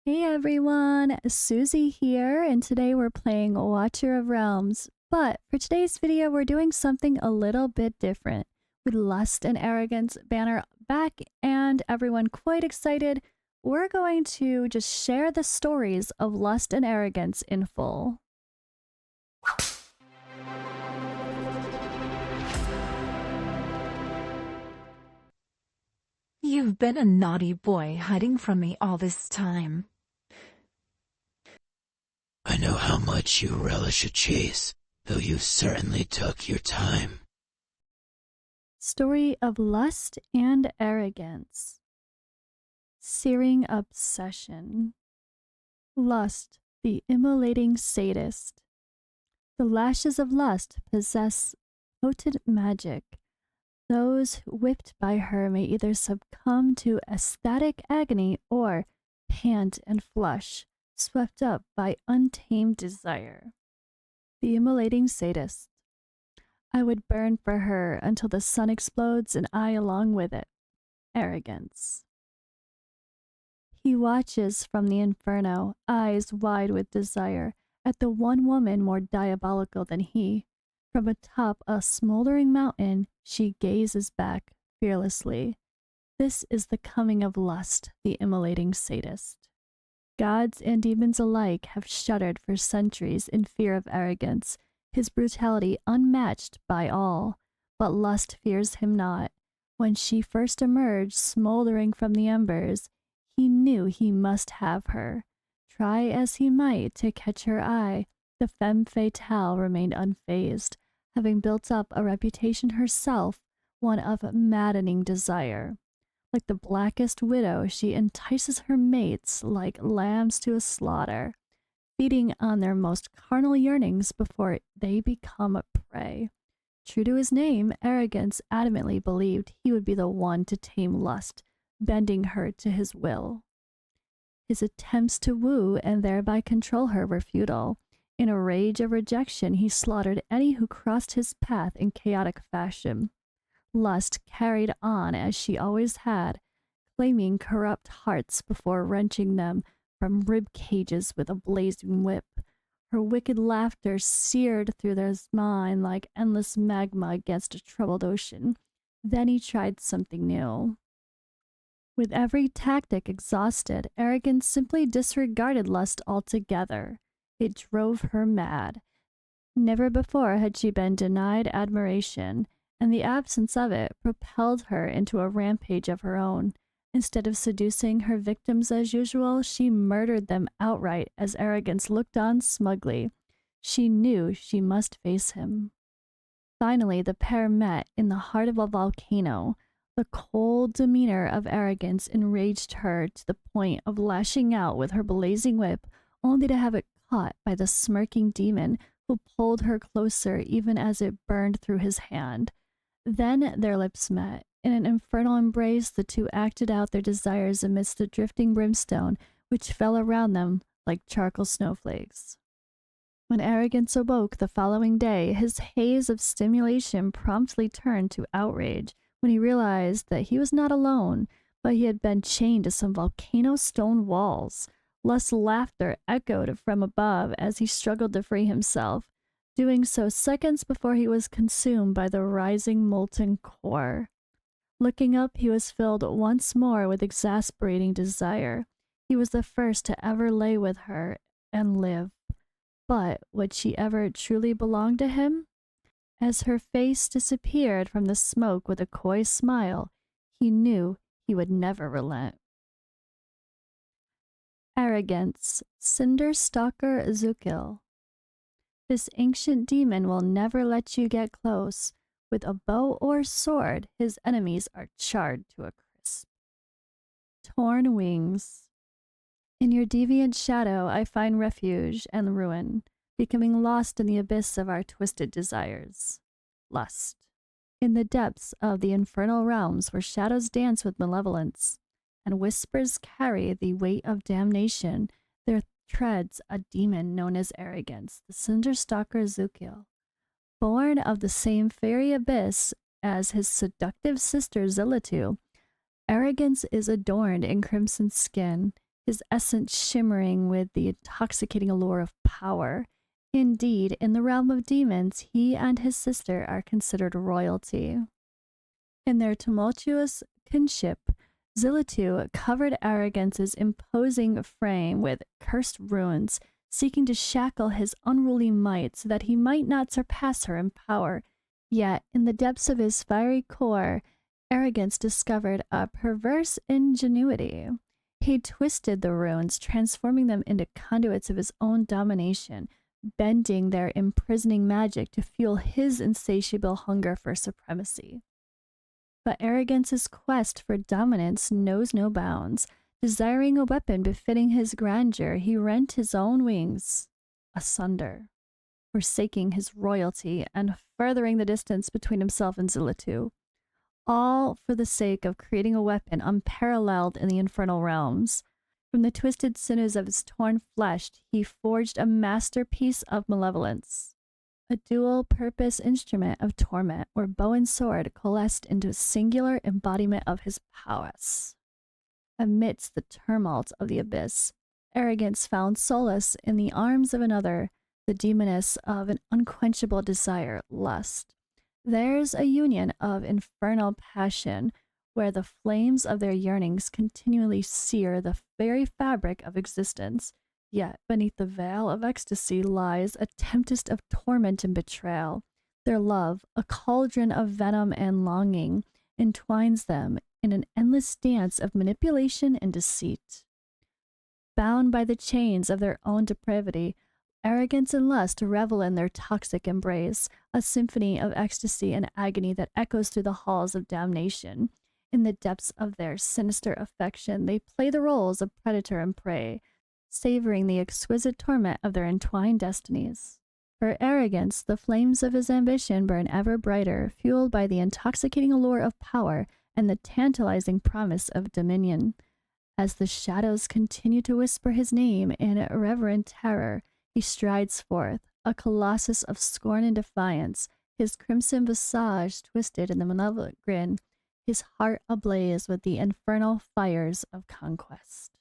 Hey everyone, Suzi here, and today we're playing Watcher of Realms. But for today's video, we're doing something a little bit different. With Lust and Arrogance banner back and everyone quite excited, we're going to just share the stories of Lust and Arrogance in full. You've been a naughty boy hiding from me all this time. I know how much you relish a chase, though you certainly took your time. Story of Lust and Arrogance. Searing Obsession. Lust, the immolating sadist. The lashes of lust possess potent magic. Those whipped by her may either succumb to ecstatic agony or pant and flush, swept up by untamed desire. The immolating sadist. I would burn for her until the sun explodes and I along with it. Arrogance. He watches from the inferno, eyes wide with desire, at the one woman more diabolical than he. From atop a smoldering mountain, she gazes back fearlessly. This is the coming of Lust, the immolating sadist. Gods and demons alike have shuddered for centuries in fear of Arrogance, his brutality unmatched by all. But Lust fears him not. When she first emerged, smoldering from the embers, he knew he must have her. Try as he might to catch her eye, the femme fatale remained unfazed, having built up a reputation herself, one of maddening desire. Like the blackest widow, she entices her mates like lambs to a slaughter, feeding on their most carnal yearnings before they become a prey. True to his name, Arrogance adamantly believed he would be the one to tame Lust, bending her to his will. His attempts to woo and thereby control her were futile. In a rage of rejection, he slaughtered any who crossed his path in chaotic fashion. Lust carried on as she always had, claiming corrupt hearts before wrenching them from rib cages with a blazing whip. Her wicked laughter seared through their mind like endless magma against a troubled ocean. Then he tried something new. With every tactic exhausted, Arrogance simply disregarded Lust altogether. It drove her mad. Never before had she been denied admiration, and the absence of it propelled her into a rampage of her own. Instead of seducing her victims as usual, she murdered them outright as Arrogance looked on smugly. She knew she must face him. Finally, the pair met in the heart of a volcano. The cold demeanor of Arrogance enraged her to the point of lashing out with her blazing whip, only to have it caught by the smirking demon who pulled her closer even as it burned through his hand. Then their lips met. In an infernal embrace, the two acted out their desires amidst the drifting brimstone, which fell around them like charcoal snowflakes. When Arrogance awoke the following day, his haze of stimulation promptly turned to outrage when he realized that he was not alone, but he had been chained to some volcano stone walls. Lust's laughter echoed from above as he struggled to free himself, doing so seconds before he was consumed by the rising molten core. Looking up, he was filled once more with exasperating desire. He was the first to ever lay with her and live. But would she ever truly belong to him? As her face disappeared from the smoke with a coy smile, he knew he would never relent. Arrogance, Cinder Stalker Zukil. This ancient demon will never let you get close. With a bow or sword, his enemies are charred to a crisp. Torn Wings. In your deviant shadow, I find refuge and ruin, becoming lost in the abyss of our twisted desires. Lust. In the depths of the infernal realms where shadows dance with malevolence, and whispers carry the weight of damnation, there treads a demon known as Arrogance, the Cinder Stalker Zukil. Born of the same fairy abyss as his seductive sister Zillitu, Arrogance is adorned in crimson skin. his essence shimmering with the intoxicating allure of power. Indeed, in the realm of demons, he and his sister are considered royalty. In their tumultuous kinship, Zillitu covered Arrogance's imposing frame with cursed runes, seeking to shackle his unruly might so that he might not surpass her in power. Yet, in the depths of his fiery core, Arrogance discovered a perverse ingenuity. He twisted the runes, transforming them into conduits of his own domination, bending their imprisoning magic to fuel his insatiable hunger for supremacy. But Arrogance's quest for dominance knows no bounds. Desiring a weapon befitting his grandeur, he rent his own wings asunder, forsaking his royalty and furthering the distance between himself and Zillitu, all for the sake of creating a weapon unparalleled in the infernal realms. From the twisted sinews of his torn flesh, he forged a masterpiece of malevolence, a dual-purpose instrument of torment where bow and sword coalesced into a singular embodiment of his prowess. Amidst the tumult of the abyss, Arrogance found solace in the arms of another, the demoness of an unquenchable desire, Lust. Theirs a union of infernal passion, where the flames of their yearnings continually sear the very fabric of existence. Yet beneath the veil of ecstasy lies a tempest of torment and betrayal. Their love, a cauldron of venom and longing, entwines them in an endless dance of manipulation and deceit. Bound by the chains of their own depravity, Arrogance and Lust revel in their toxic embrace, a symphony of ecstasy and agony that echoes through the halls of damnation. In the depths of their sinister affection, they play the roles of predator and prey, savoring the exquisite torment of their entwined destinies. For Arrogance, the flames of his ambition burn ever brighter, fueled by the intoxicating allure of power and the tantalizing promise of dominion. As the shadows continue to whisper his name in reverent terror, he strides forth, a colossus of scorn and defiance, his crimson visage twisted in the malevolent grin, his heart ablaze with the infernal fires of conquest.